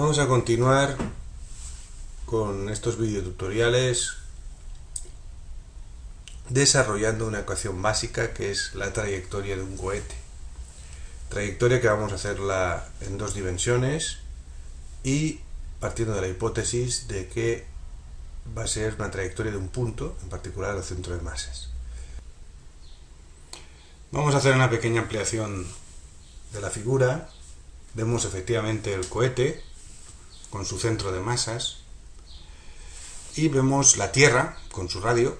Vamos a continuar con estos videotutoriales desarrollando una ecuación básica que es la trayectoria de un cohete. Trayectoria que vamos a hacerla en dos dimensiones y partiendo de la hipótesis de que va a ser una trayectoria de un punto, en particular el centro de masas. Vamos a hacer una pequeña ampliación de la figura. Vemos efectivamente el cohete con su centro de masas y vemos la Tierra con su radio.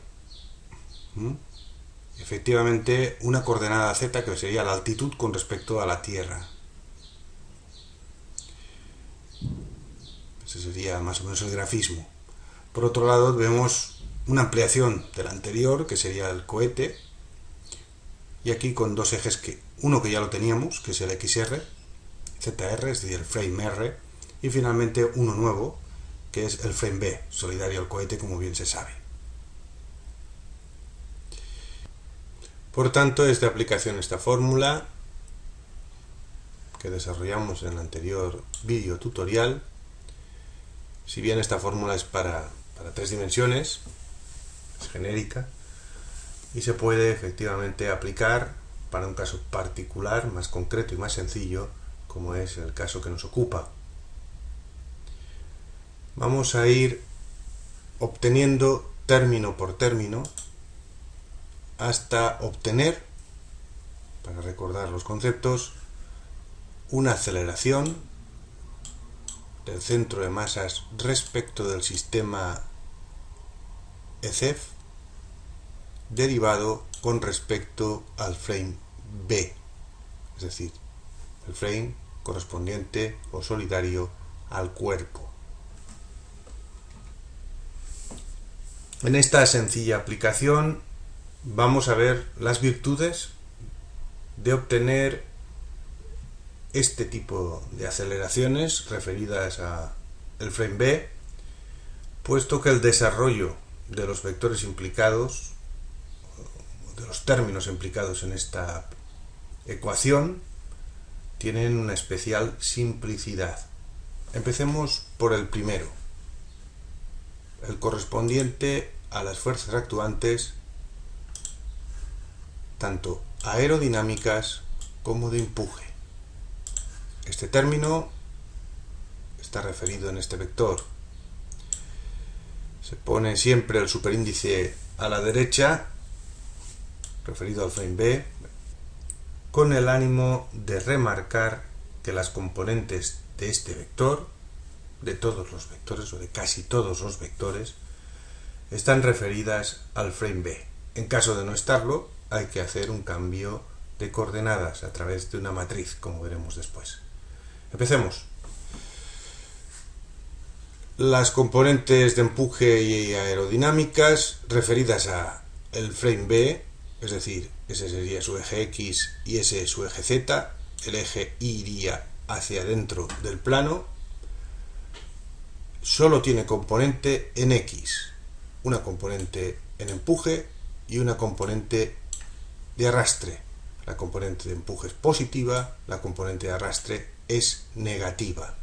Efectivamente una coordenada z que sería la altitud con respecto a la Tierra. Ese sería más o menos el grafismo. Por otro lado vemos una ampliación del anterior que sería el cohete, y aquí con dos ejes, uno que ya lo teníamos, que es el XR, ZR, es decir, el frame R, y finalmente uno nuevo, que es el frame B, solidario al cohete, como bien se sabe. Por tanto, es de aplicación esta fórmula que desarrollamos en el anterior vídeo tutorial. Si bien esta fórmula es para tres dimensiones, es genérica, y se puede efectivamente aplicar para un caso particular, más concreto y más sencillo, como es el caso que nos ocupa. Vamos a ir obteniendo término por término hasta obtener, para recordar los conceptos, una aceleración del centro de masas respecto del sistema ECEF derivado con respecto al frame B, es decir, el frame correspondiente o solidario al cuerpo. En esta sencilla aplicación vamos a ver las virtudes de obtener este tipo de aceleraciones referidas al frame B, puesto que el desarrollo de los vectores implicados, de los términos implicados en esta ecuación, tienen una especial simplicidad. Empecemos por el primero, el correspondiente a las fuerzas actuantes tanto aerodinámicas como de empuje. Este término está referido en este vector. Se pone siempre el superíndice a la derecha, referido al frame B, con el ánimo de remarcar que las componentes de este vector, de todos los vectores o de casi todos los vectores, están referidas al frame B. En caso de no estarlo, hay que hacer un cambio de coordenadas a través de una matriz, como veremos después. Empecemos. Las componentes de empuje y aerodinámicas referidas a el frame B, es decir, ese sería su eje X y ese su eje Z, el eje Y iría hacia dentro del plano, solo tiene componente en X, una componente en empuje y una componente de arrastre. La componente de empuje es positiva, la componente de arrastre es negativa.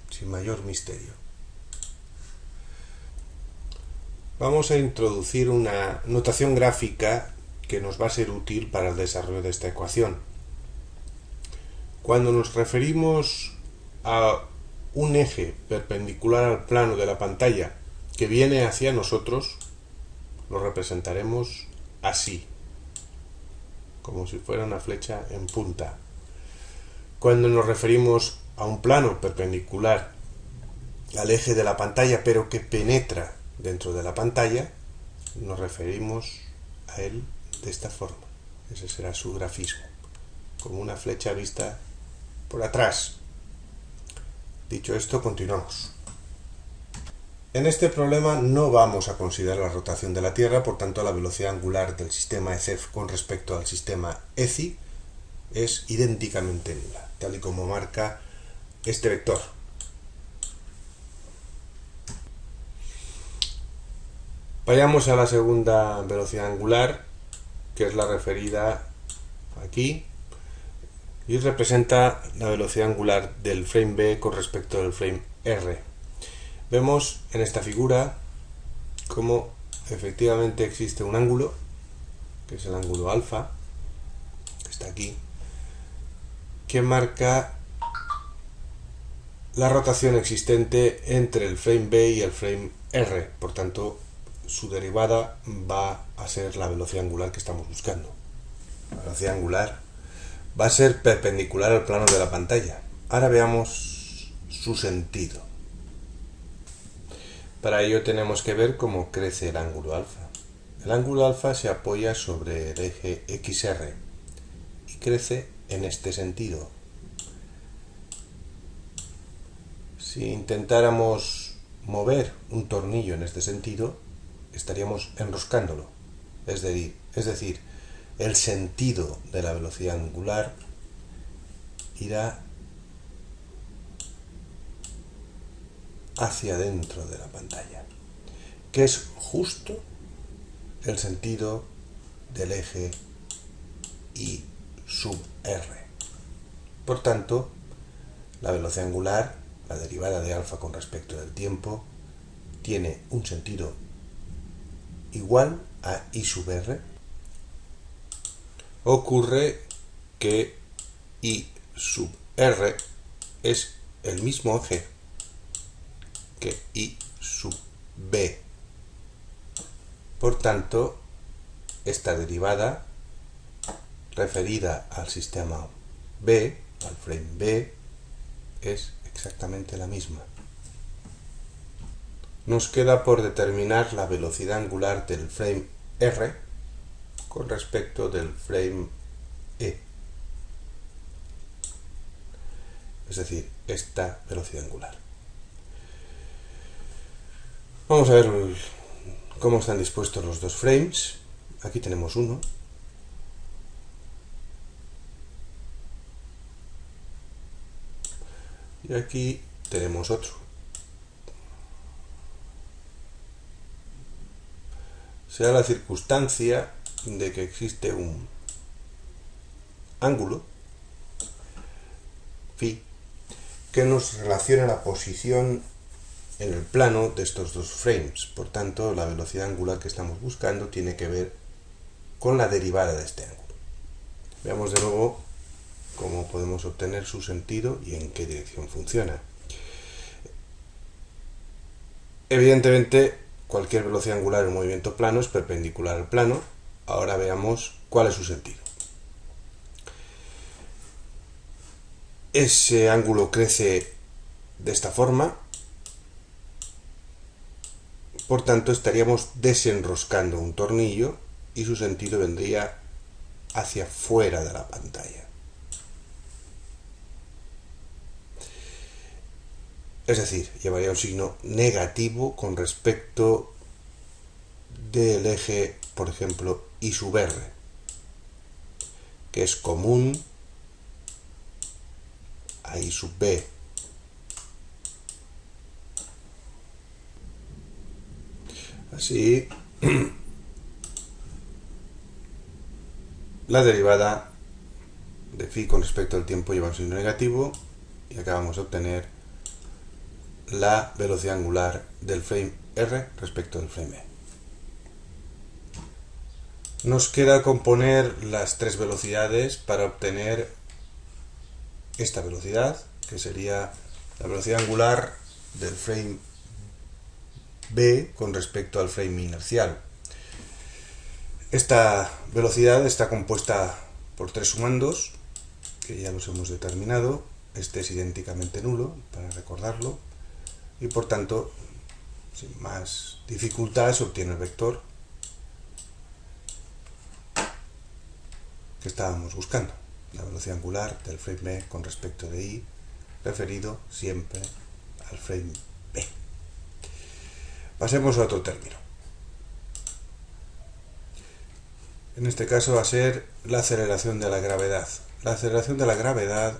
Sin mayor misterio. Vamos a introducir una notación gráfica que nos va a ser útil para el desarrollo de esta ecuación. Cuando nos referimos a un eje perpendicular al plano de la pantalla que viene hacia nosotros, lo representaremos así, como si fuera una flecha en punta. Cuando nos referimos a un plano perpendicular al eje de la pantalla, pero que penetra dentro de la pantalla, nos referimos a él de esta forma. Ese será su grafismo, como una flecha vista por atrás. Dicho esto, continuamos. En este problema no vamos a considerar la rotación de la Tierra, por tanto la velocidad angular del sistema ECEF con respecto al sistema ECI es idénticamente nula, tal y como marca este vector. Vayamos a la segunda velocidad angular, que es la referida aquí. y representa la velocidad angular del frame B con respecto del frame R. Vemos en esta figura cómo efectivamente existe un ángulo, que es el ángulo alfa, que está aquí, que marca la rotación existente entre el frame B y el frame R. Por tanto, su derivada va a ser la velocidad angular que estamos buscando. La velocidad angular va a ser perpendicular al plano de la pantalla. Ahora veamos su sentido. Para ello tenemos que ver cómo crece el ángulo alfa. El ángulo alfa se apoya sobre el eje XR y crece en este sentido. Si intentáramos mover un tornillo en este sentido, estaríamos enroscándolo. Es decir, el sentido de la velocidad angular irá hacia dentro de la pantalla, que es justo el sentido del eje I sub R. Por tanto, la velocidad angular, la derivada de alfa con respecto del tiempo, tiene un sentido igual a I sub R. Ocurre que I sub R es el mismo eje que I sub B. Por tanto, esta derivada referida al sistema B, al frame B, es exactamente la misma. Nos queda por determinar la velocidad angular del frame R con respecto del frame E. Es decir, esta velocidad angular. Vamos a ver cómo están dispuestos los dos frames. Aquí tenemos uno. Y aquí tenemos otro. Se da la circunstancia de que existe un ángulo, phi, que nos relaciona la posición en el plano de estos dos frames. Por tanto, la velocidad angular que estamos buscando tiene que ver con la derivada de este ángulo. Veamos de nuevo cómo podemos obtener su sentido y en qué dirección funciona. Evidentemente, cualquier velocidad angular en movimiento plano es perpendicular al plano. Ahora veamos cuál es su sentido. Ese ángulo crece de esta forma. Por tanto, estaríamos desenroscando un tornillo y su sentido vendría hacia fuera de la pantalla. Es decir, llevaría un signo negativo con respecto del eje, por ejemplo, I sub R, que es común a I sub B. Así, la derivada de phi con respecto al tiempo lleva un signo negativo y acabamos de obtener la velocidad angular del frame R respecto del frame E. Nos queda componer las tres velocidades para obtener esta velocidad, que sería la velocidad angular del frame B con respecto al frame inercial. Esta velocidad está compuesta por tres sumandos, que ya los hemos determinado. Este es idénticamente nulo, para recordarlo, y por tanto, sin más dificultad, se obtiene el vector que estábamos buscando, la velocidad angular del frame B con respecto de I, referido siempre al frame B. Pasemos a otro término. En este caso va a ser la aceleración de la gravedad. La aceleración de la gravedad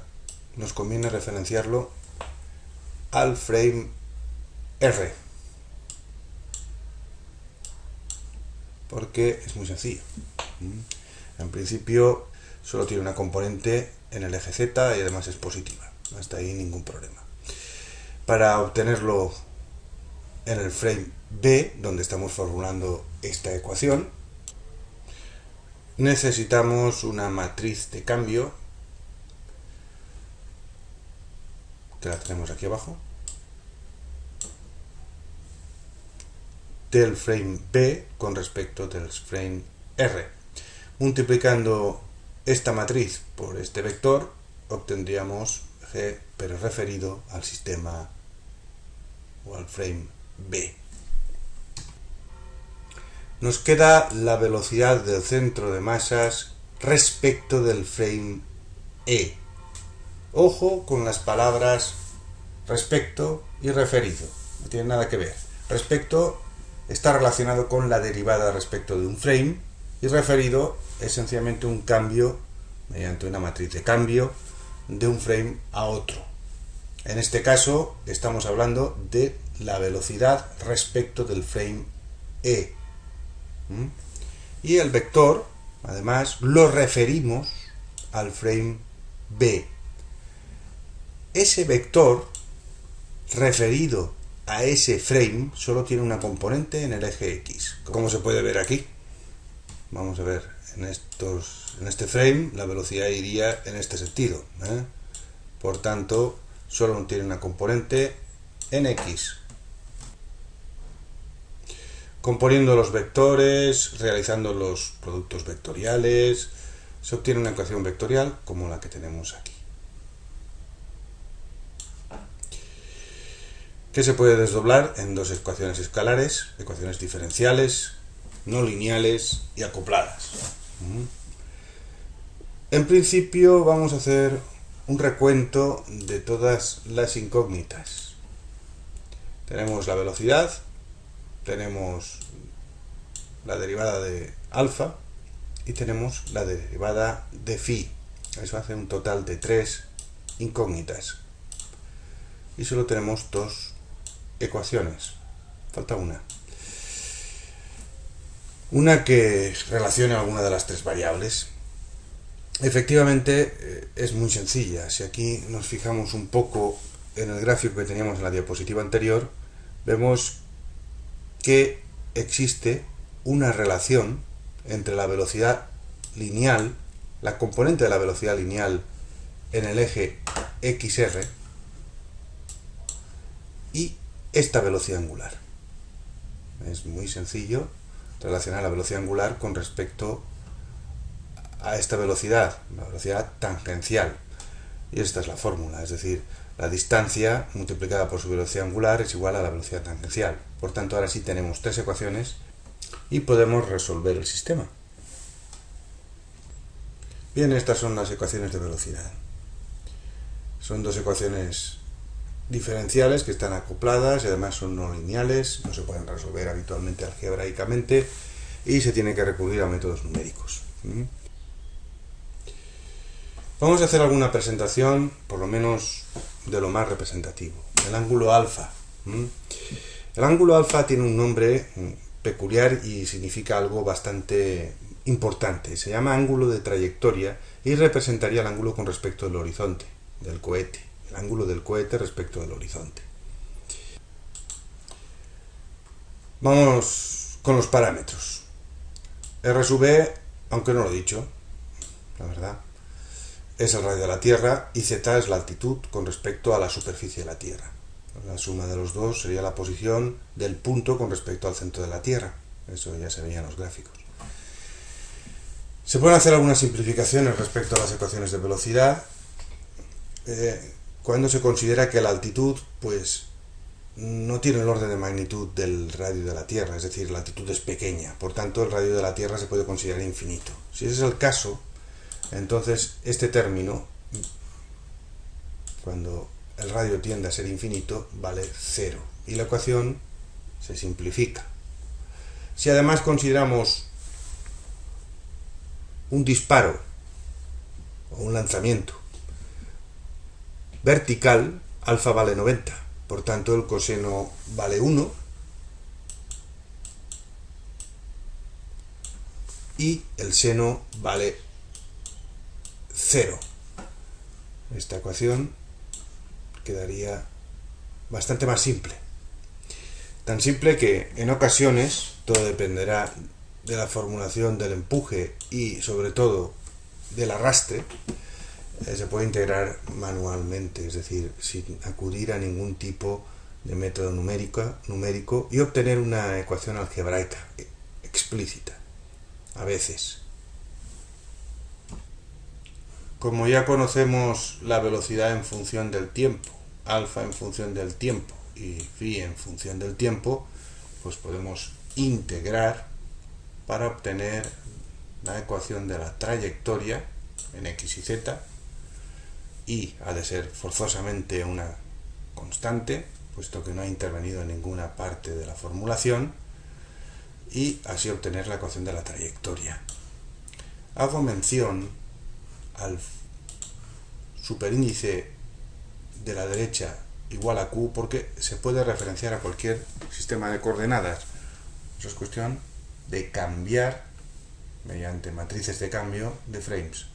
nos conviene referenciarlo al frame R, porque es muy sencillo. En principio solo tiene una componente en el eje Z y además es positiva. Hasta ahí ningún problema. Para obtenerlo en el frame B, donde estamos formulando esta ecuación, necesitamos una matriz de cambio, que la tenemos aquí abajo, del frame B con respecto del frame R. Multiplicando esta matriz por este vector, obtendríamos G, pero referido al sistema o al frame B. Nos queda la velocidad del centro de masas respecto del frame E. Ojo con las palabras respecto y referido, no tienen nada que ver. Respecto está relacionado con la derivada respecto de un frame y referido es sencillamente un cambio mediante una matriz de cambio de un frame a otro. En este caso estamos hablando de la velocidad respecto del frame E. Y el vector, además, lo referimos al frame B. Ese vector referido a ese frame solo tiene una componente en el eje X, como se puede ver aquí. Vamos a ver, en este frame la velocidad iría en este sentido, por tanto solo tiene una componente en X. Componiendo los vectores, realizando los productos vectoriales, se obtiene una ecuación vectorial como la que tenemos aquí, que se puede desdoblar en dos ecuaciones escalares, ecuaciones diferenciales, no lineales y acopladas. En principio vamos a hacer un recuento de todas las incógnitas. Tenemos la velocidad, tenemos la derivada de alfa y tenemos la derivada de phi. Eso hace un total de 3 incógnitas. Y solo tenemos 2 ecuaciones. Falta una. Una que relacione alguna de las 3 variables. Efectivamente es muy sencilla. Si aquí nos fijamos un poco en el gráfico que teníamos en la diapositiva anterior, vemos que existe una relación entre la velocidad lineal, la componente de la velocidad lineal en el eje XR y esta velocidad angular. Es muy sencillo relacionar la velocidad angular con respecto a esta velocidad, la velocidad tangencial. Y esta es la fórmula, es decir, la distancia multiplicada por su velocidad angular es igual a la velocidad tangencial. Por tanto, ahora sí tenemos 3 ecuaciones y podemos resolver el sistema. Bien, estas son las ecuaciones de velocidad. Son 2 ecuaciones diferenciales que están acopladas y además son no lineales, no se pueden resolver habitualmente algebraicamente y se tiene que recurrir a métodos numéricos. Vamos a hacer alguna presentación, por lo menos de lo más representativo. El ángulo alfa. El ángulo alfa tiene un nombre peculiar y significa algo bastante importante. Se llama ángulo de trayectoria y representaría el ángulo con respecto al horizonte del cohete. El ángulo del cohete respecto del horizonte. Vamos con los parámetros. R sub e, aunque no lo he dicho, la verdad, es el radio de la Tierra y z es la altitud con respecto a la superficie de la Tierra. La suma de los dos sería la posición del punto con respecto al centro de la Tierra. Eso ya se veía en los gráficos. Se pueden hacer algunas simplificaciones respecto a las ecuaciones de velocidad cuando se considera que la altitud pues no tiene el orden de magnitud del radio de la Tierra, es decir, la altitud es pequeña, por tanto el radio de la Tierra se puede considerar infinito. Si ese es el caso, entonces este término, cuando el radio tiende a ser infinito, vale 0 y la ecuación se simplifica. Si además consideramos un disparo o un lanzamiento vertical, alfa vale 90, por tanto el coseno vale 1 y el seno vale 0. esta ecuación quedaría bastante más simple. Tan simple que en ocasiones todo dependerá de la formulación del empuje y sobre todo del arrastre. Se puede integrar manualmente, es decir, sin acudir a ningún tipo de método numérico y obtener una ecuación algebraica explícita, a veces. Como ya conocemos la velocidad en función del tiempo, alfa en función del tiempo y phi en función del tiempo, pues podemos integrar para obtener la ecuación de la trayectoria en x y z, y ha de ser forzosamente una constante, puesto que no ha intervenido en ninguna parte de la formulación, y así obtener la ecuación de la trayectoria. Hago mención al superíndice de la derecha igual a q porque se puede referenciar a cualquier sistema de coordenadas. Eso es cuestión de cambiar mediante matrices de cambio de frames.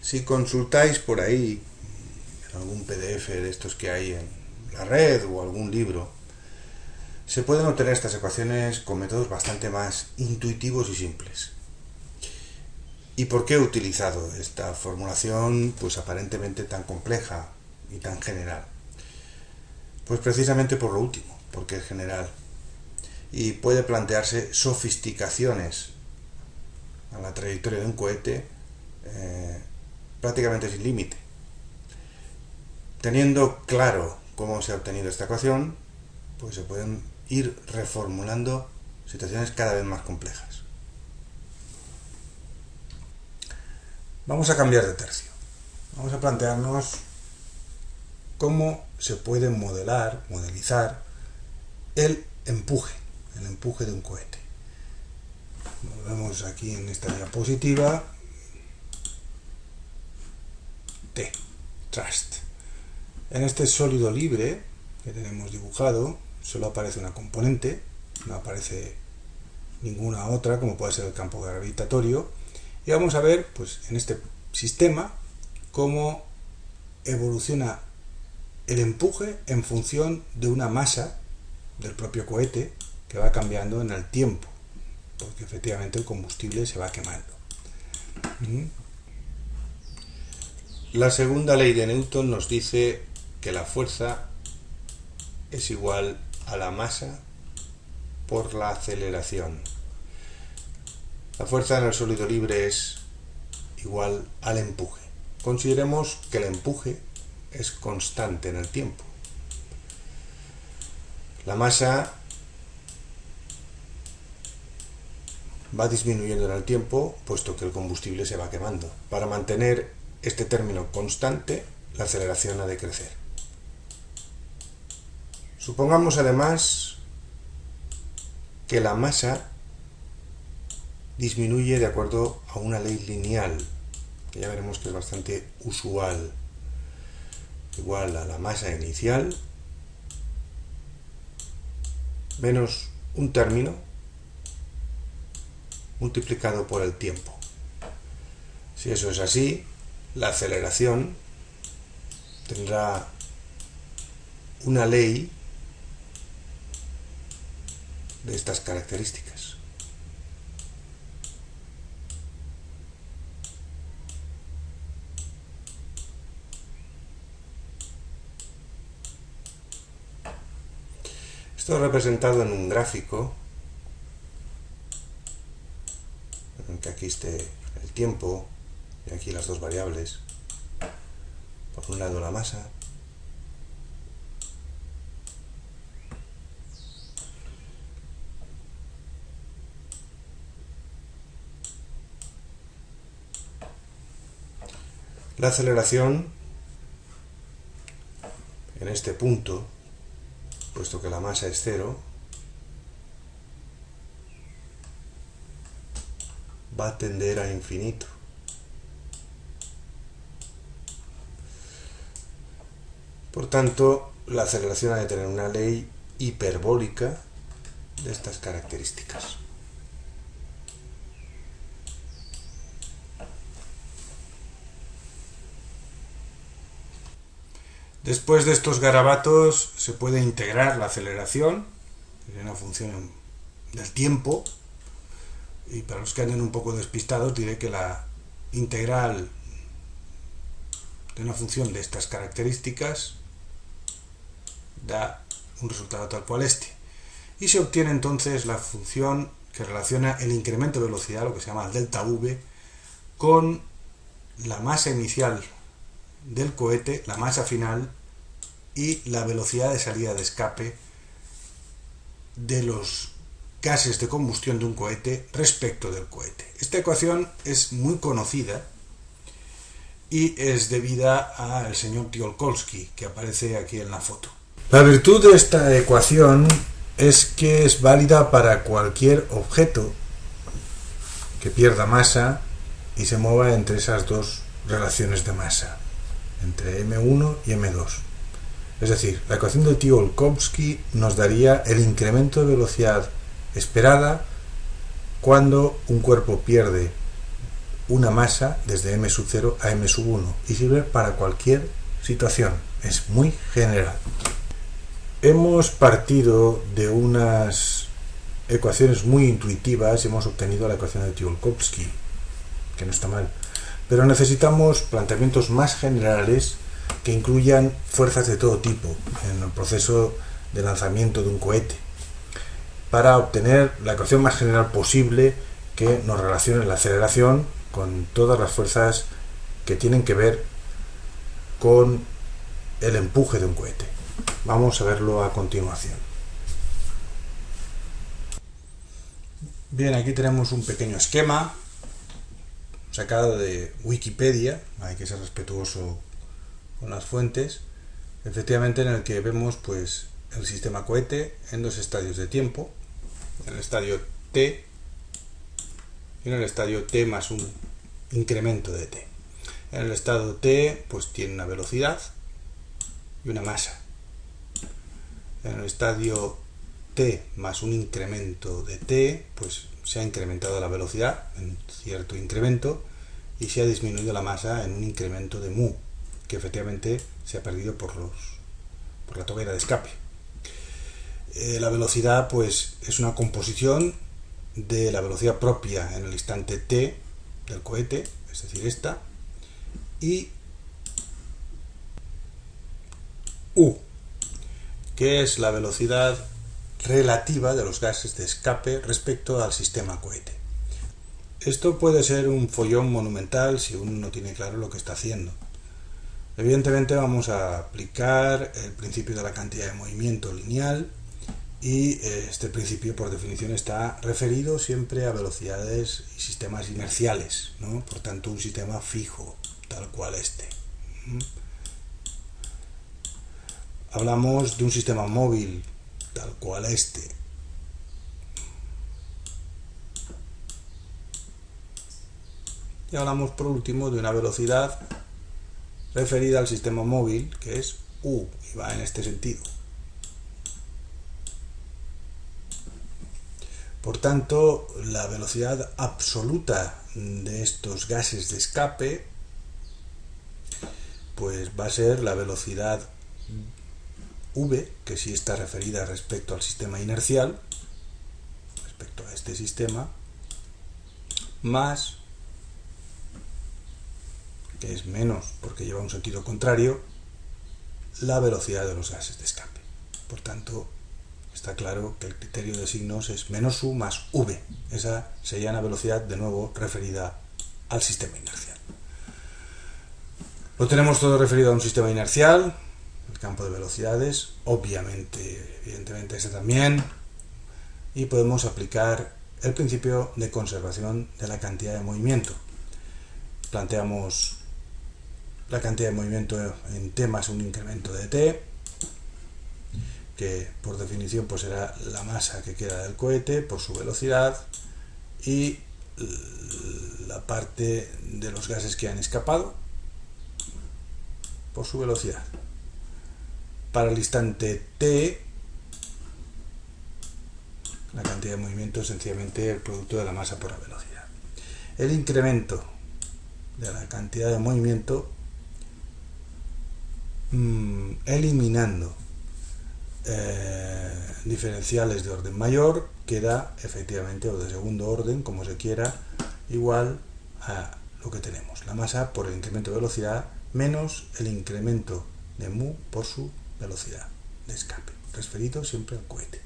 Si consultáis por ahí algún PDF de estos que hay en la red o algún libro, se pueden obtener estas ecuaciones con métodos bastante más intuitivos y simples. ¿Y por qué he utilizado esta formulación pues aparentemente tan compleja y tan general? Pues precisamente por lo último, porque es general y puede plantearse sofisticaciones a la trayectoria de un cohete prácticamente sin límite. Teniendo claro cómo se ha obtenido esta ecuación, pues se pueden ir reformulando situaciones cada vez más complejas. Vamos a cambiar de tercio. Vamos a plantearnos cómo se puede modelizar el empuje de un cohete. Lo vemos aquí en esta diapositiva. Thrust. En este sólido libre que tenemos dibujado solo aparece una componente, no aparece ninguna otra, como puede ser el campo gravitatorio, y vamos a ver pues en este sistema cómo evoluciona el empuje en función de una masa del propio cohete que va cambiando en el tiempo, porque efectivamente el combustible se va quemando. La segunda ley de Newton nos dice que la fuerza es igual a la masa por la aceleración. La fuerza en el sólido libre es igual al empuje. Consideremos que el empuje es constante en el tiempo. La masa va disminuyendo en el tiempo, puesto que el combustible se va quemando. Para mantener este término constante, la aceleración ha de crecer. Supongamos además que la masa disminuye de acuerdo a una ley lineal, que ya veremos que es bastante usual, igual a la masa inicial menos un término multiplicado por el tiempo. Si eso es así, la aceleración tendrá una ley de estas características. Esto es representado en un gráfico en que aquí esté el tiempo y aquí las dos variables. Por un lado la masa la aceleración en este punto, puesto que la masa es cero, va a tender a infinito. Por tanto, la aceleración ha de tener una ley hiperbólica de estas características. Después de estos garabatos se puede integrar la aceleración, que es una función del tiempo, y para los que anden un poco despistados diré que la integral de una función de estas características da un resultado tal cual este, y se obtiene entonces la función que relaciona el incremento de velocidad, lo que se llama delta V, con la masa inicial del cohete, la masa final y la velocidad de salida de escape de los gases de combustión de un cohete respecto del cohete. Esta ecuación es muy conocida y es debida al señor Tsiolkovsky, que aparece aquí en la foto. La virtud de esta ecuación es que es válida para cualquier objeto que pierda masa y se mueva entre esas dos relaciones de masa, entre m1 y m2. Es decir, la ecuación de Tsiolkovsky nos daría el incremento de velocidad esperada cuando un cuerpo pierde una masa desde m0 a m1 y sirve para cualquier situación. Es muy general. Hemos partido de unas ecuaciones muy intuitivas y hemos obtenido la ecuación de Tsiolkovsky, que no está mal, pero necesitamos planteamientos más generales que incluyan fuerzas de todo tipo en el proceso de lanzamiento de un cohete, para obtener la ecuación más general posible que nos relacione la aceleración con todas las fuerzas que tienen que ver con el empuje de un cohete. Vamos a verlo a continuación. Bien, aquí tenemos un pequeño esquema sacado de Wikipedia, hay que ser respetuoso con las fuentes, efectivamente, en el que vemos pues el sistema cohete en dos estadios de tiempo, en el estadio T y en el estadio T más un incremento de T. En el estado T pues tiene una velocidad y una masa. En el estadio T más un incremento de T, pues se ha incrementado la velocidad en cierto incremento y se ha disminuido la masa en un incremento de mu, que efectivamente se ha perdido por la tobeira de escape. La velocidad pues es una composición de la velocidad propia en el instante T del cohete, es decir, esta, y U, que es la velocidad relativa de los gases de escape respecto al sistema cohete. Esto puede ser un follón monumental si uno no tiene claro lo que está haciendo. Evidentemente vamos a aplicar el principio de la cantidad de movimiento lineal y este principio por definición está referido siempre a velocidades y sistemas inerciales, ¿no? Por tanto, un sistema fijo, tal cual este. Hablamos de un sistema móvil, tal cual este. Y hablamos por último de una velocidad referida al sistema móvil, que es U, y va en este sentido. Por tanto, la velocidad absoluta de estos gases de escape pues va a ser la velocidad V, que sí está referida respecto al sistema inercial, respecto a este sistema, más, que es menos porque lleva un sentido contrario, la velocidad de los gases de escape. Por tanto, está claro que el criterio de signos es menos U más V. Esa sería una velocidad de nuevo referida al sistema inercial. Lo tenemos todo referido a un sistema inercial, el campo de velocidades, obviamente, evidentemente ese también, y podemos aplicar el principio de conservación de la cantidad de movimiento. Planteamos la cantidad de movimiento en T más un incremento de T, que por definición pues será la masa que queda del cohete por su velocidad y la parte de los gases que han escapado por su velocidad. Para el instante T, la cantidad de movimiento es sencillamente el producto de la masa por la velocidad. El incremento de la cantidad de movimiento eliminando diferenciales de orden mayor, queda efectivamente, o de segundo orden, como se quiera, igual a lo que tenemos, la masa por el incremento de velocidad menos el incremento de mu por su velocidad de escape, transferido siempre al cohete.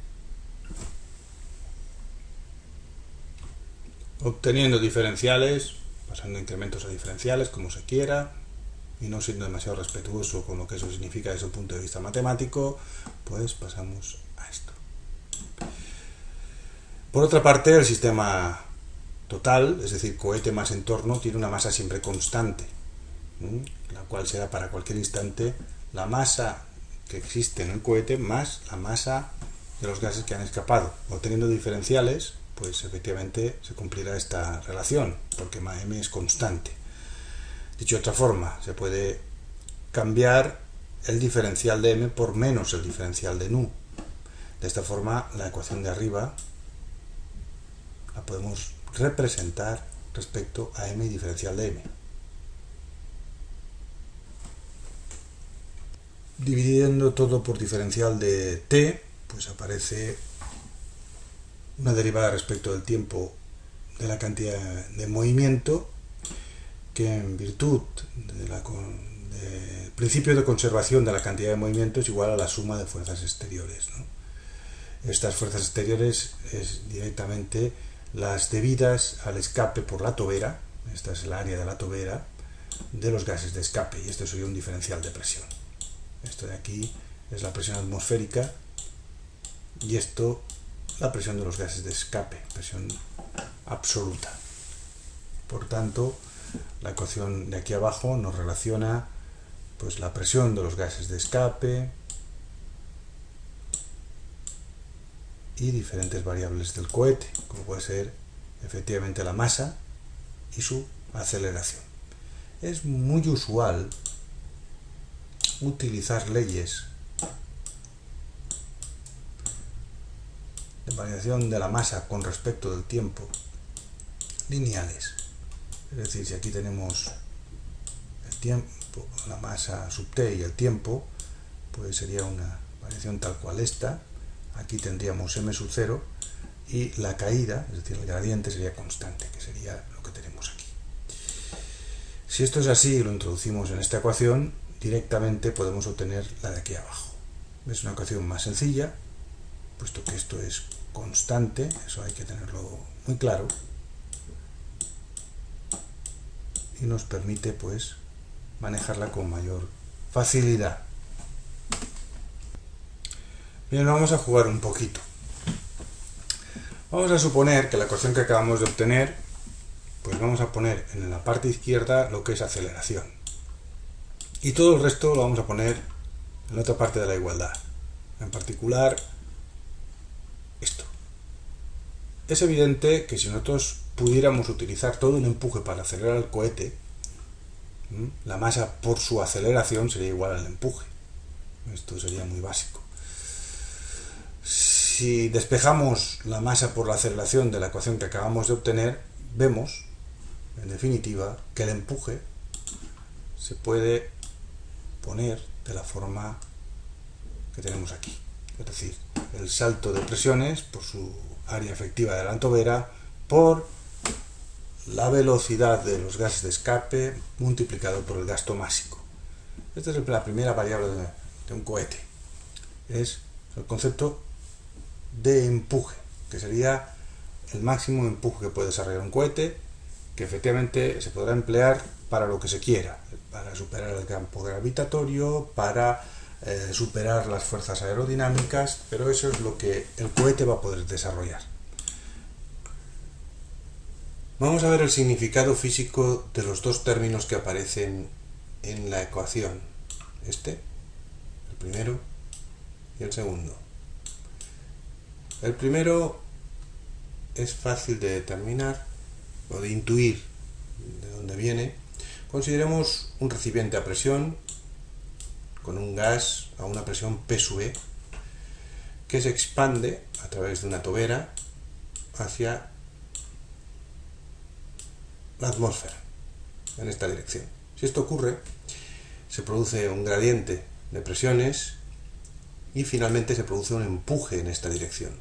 Obteniendo diferenciales, pasando incrementos a diferenciales, como se quiera, y no siendo demasiado respetuoso con lo que eso significa desde un punto de vista matemático, pues pasamos a esto. Por otra parte, el sistema total, es decir, cohete más entorno, tiene una masa siempre constante, la cual será para cualquier instante la masa que existe en el cohete más la masa de los gases que han escapado. Obteniendo diferenciales, pues efectivamente se cumplirá esta relación, porque m es constante. Dicho de otra forma, se puede cambiar el diferencial de m por menos el diferencial de nu. De esta forma, la ecuación de arriba la podemos representar respecto a m y diferencial de m. Dividiendo todo por diferencial de t, pues aparece una derivada respecto del tiempo de la cantidad de movimiento, que en virtud del principio de conservación de la cantidad de movimiento es igual a la suma de fuerzas exteriores, ¿no? Estas fuerzas exteriores es directamente las debidas al escape por la tobera, esta es el área de la tobera, de los gases de escape, y esto sería un diferencial de presión. Esto de aquí es la presión atmosférica y esto la presión de los gases de escape, presión absoluta. Por tanto, la ecuación de aquí abajo nos relaciona pues la presión de los gases de escape y diferentes variables del cohete, como puede ser efectivamente la masa y su aceleración. Es muy usual utilizar leyes de variación de la masa con respecto del tiempo lineales. Es decir, si aquí tenemos el tiempo, la masa sub t y el tiempo, pues sería una variación tal cual esta. Aquí tendríamos m sub 0 y la caída, es decir, el gradiente sería constante, que sería lo que tenemos aquí. Si esto es así y lo introducimos en esta ecuación, directamente podemos obtener la de aquí abajo. Es una ecuación más sencilla, puesto que esto es constante, eso hay que tenerlo muy claro, y nos permite pues manejarla con mayor facilidad. Bien, vamos a jugar un poquito. Vamos a suponer que la ecuación que acabamos de obtener, pues vamos a poner en la parte izquierda lo que es aceleración. Y todo el resto lo vamos a poner en la otra parte de la igualdad. En particular, esto. Es evidente que si nosotros pudiéramos utilizar todo el empuje para acelerar el cohete, la masa por su aceleración sería igual al empuje. Esto sería muy básico. Si despejamos la masa por la aceleración de la ecuación que acabamos de obtener, vemos, en definitiva, que el empuje se puede poner de la forma que tenemos aquí. Es decir, el salto de presiones por su área efectiva de la tobera por la velocidad de los gases de escape multiplicado por el gasto másico. Esta es la primera variable de un cohete. Es el concepto de empuje, que sería el máximo empuje que puede desarrollar un cohete, que efectivamente se podrá emplear para lo que se quiera, para superar el campo gravitatorio, para superar las fuerzas aerodinámicas, pero eso es lo que el cohete va a poder desarrollar. Vamos a ver el significado físico de los dos términos que aparecen en la ecuación. El primero y el segundo. El primero es fácil de determinar o de intuir de dónde viene. Consideremos un recipiente a presión con un gas a una presión P sub E que se expande a través de una tobera hacia la atmósfera en esta dirección. Si esto ocurre, se produce un gradiente de presiones y finalmente se produce un empuje en esta dirección.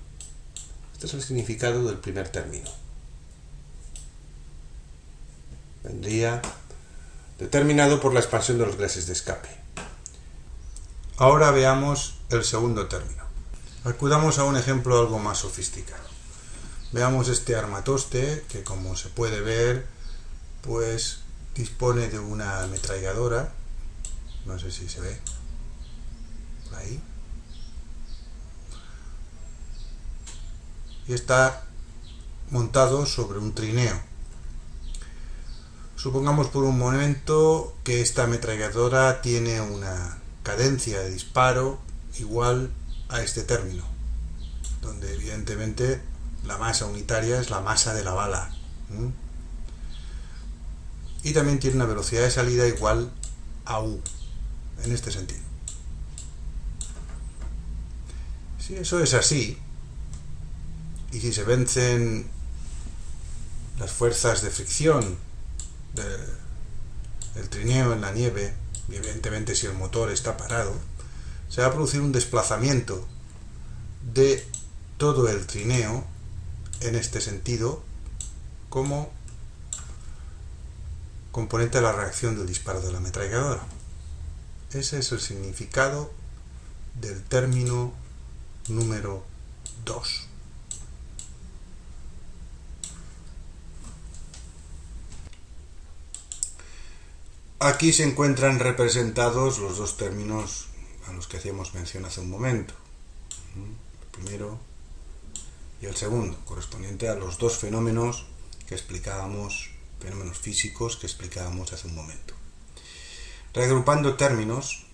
Este es el significado del primer término. Vendría determinado por la expansión de los gases de escape. Ahora veamos el segundo término. Acudamos a un ejemplo algo más sofisticado. Veamos este armatoste que, como se puede ver, pues dispone de una ametralladora. No sé si se ve por ahí. Y está montado sobre un trineo. Supongamos por un momento que esta ametralladora tiene una cadencia de disparo igual a este término, donde evidentemente la masa unitaria es la masa de la bala. Y también tiene una velocidad de salida igual a U, en este sentido. Si eso es así, y si se vencen las fuerzas de fricción del trineo en la nieve, y evidentemente si el motor está parado, se va a producir un desplazamiento de todo el trineo en este sentido como componente de la reacción del disparo de la ametralladora. Ese es el significado del término número 2. Aquí se encuentran representados los dos términos a los que hacíamos mención hace un momento. El primero y el segundo, correspondiente a los dos fenómenos que explicábamos, fenómenos físicos que explicábamos hace un momento. Reagrupando términos,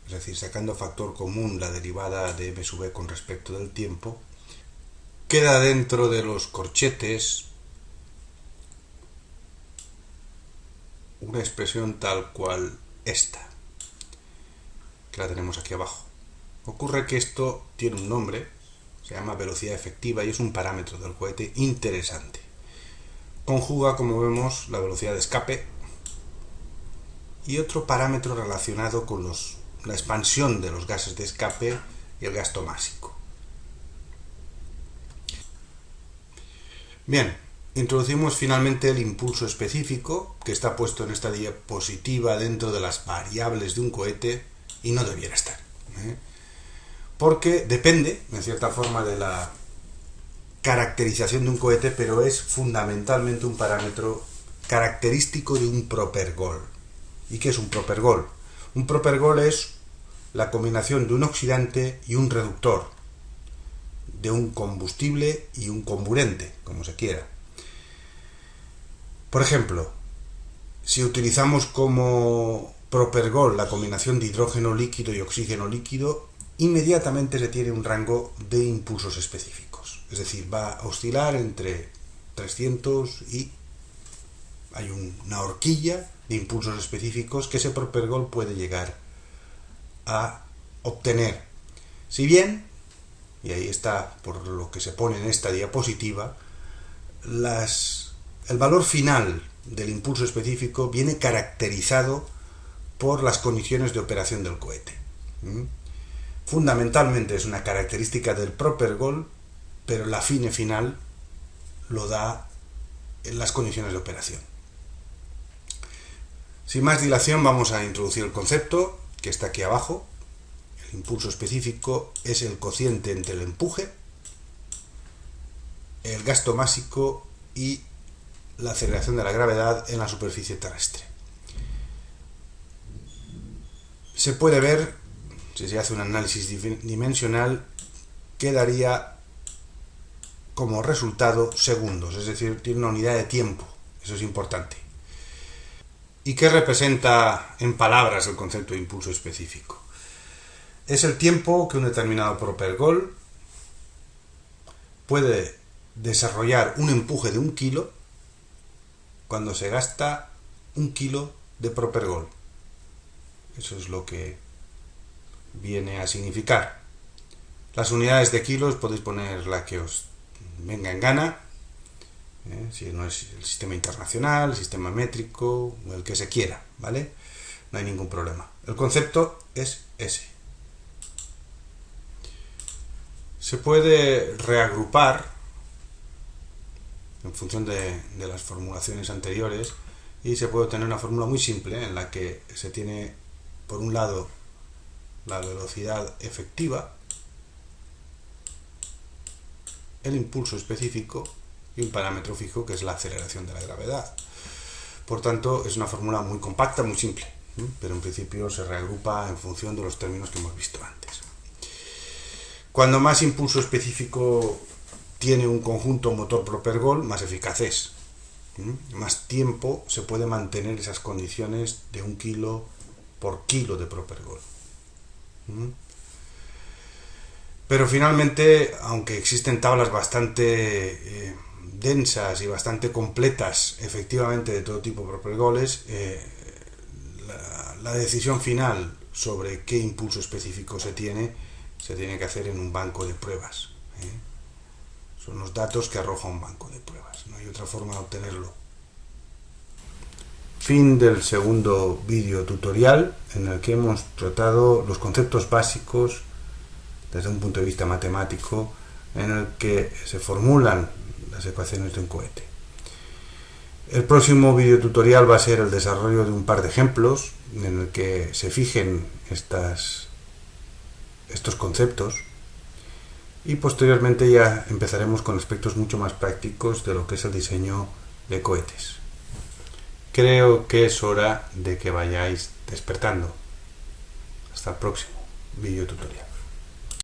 es decir, sacando factor común la derivada de m sub e con respecto del tiempo, queda dentro de los corchetes una expresión tal cual esta, que la tenemos aquí abajo. Ocurre que esto tiene un nombre, se llama velocidad efectiva y es un parámetro del cohete interesante. Conjuga, como vemos, la velocidad de escape y otro parámetro relacionado con la expansión de los gases de escape y el gasto másico. Bien, introducimos finalmente el impulso específico, que está puesto en esta diapositiva dentro de las variables de un cohete y no debiera estar, porque depende, en cierta forma, de la caracterización de un cohete, pero es fundamentalmente un parámetro característico de un propergol. ¿Y qué es un propergol? Un propergol es la combinación de un oxidante y un reductor, de un combustible y un comburente, como se quiera. Por ejemplo, si utilizamos como propergol la combinación de hidrógeno líquido y oxígeno líquido, inmediatamente se tiene un rango de impulsos específicos. Es decir, va a oscilar entre 300 y hay una horquilla de impulsos específicos que ese propergol puede llegar a obtener. Si bien, y ahí está por lo que se pone en esta diapositiva, el valor final del impulso específico viene caracterizado por las condiciones de operación del cohete. Fundamentalmente es una característica del propergol, pero la fine final lo da en las condiciones de operación. Sin más dilación, vamos a introducir el concepto que está aquí abajo. El impulso específico es el cociente entre el empuje, el gasto másico y la aceleración de la gravedad en la superficie terrestre. Se puede ver, si se hace un análisis dimensional, que daría como resultado segundos, es decir, tiene una unidad de tiempo, eso es importante. ¿Y qué representa en palabras el concepto de impulso específico? Es el tiempo que un determinado propergol puede desarrollar un empuje de 1 kilo cuando se gasta 1 kilo de propergol. Eso es lo que viene a significar. Las unidades de kilos podéis poner la que os venga en gana, si no es el sistema internacional, el sistema métrico o el que se quiera, ¿vale? no hay ningún problema. El concepto es ese. Se puede reagrupar en función de las formulaciones anteriores y se puede obtener una fórmula muy simple en la que se tiene por un lado la velocidad efectiva, el impulso específico y un parámetro fijo que es la aceleración de la gravedad. Por tanto, es una fórmula muy compacta, muy simple, pero en principio se reagrupa en función de los términos que hemos visto antes. Cuando más impulso específico tiene un conjunto motor-propergol, más eficaz es. Más tiempo se puede mantener esas condiciones de 1 kilo por kilo de propergol. Pero finalmente, aunque existen tablas bastante densas y bastante completas, efectivamente, de todo tipo de propergoles, la decisión final sobre qué impulso específico se tiene que hacer en un banco de pruebas. Son los datos que arroja un banco de pruebas, no hay otra forma de obtenerlo. Fin del segundo vídeo tutorial en el que hemos tratado los conceptos básicos desde un punto de vista matemático en el que se formulan las ecuaciones de un cohete. El próximo vídeo tutorial va a ser el desarrollo de un par de ejemplos en el que se fijen estos conceptos y posteriormente ya empezaremos con aspectos mucho más prácticos de lo que es el diseño de cohetes. Creo que es hora de que vayáis despertando. Hasta el próximo vídeo tutorial.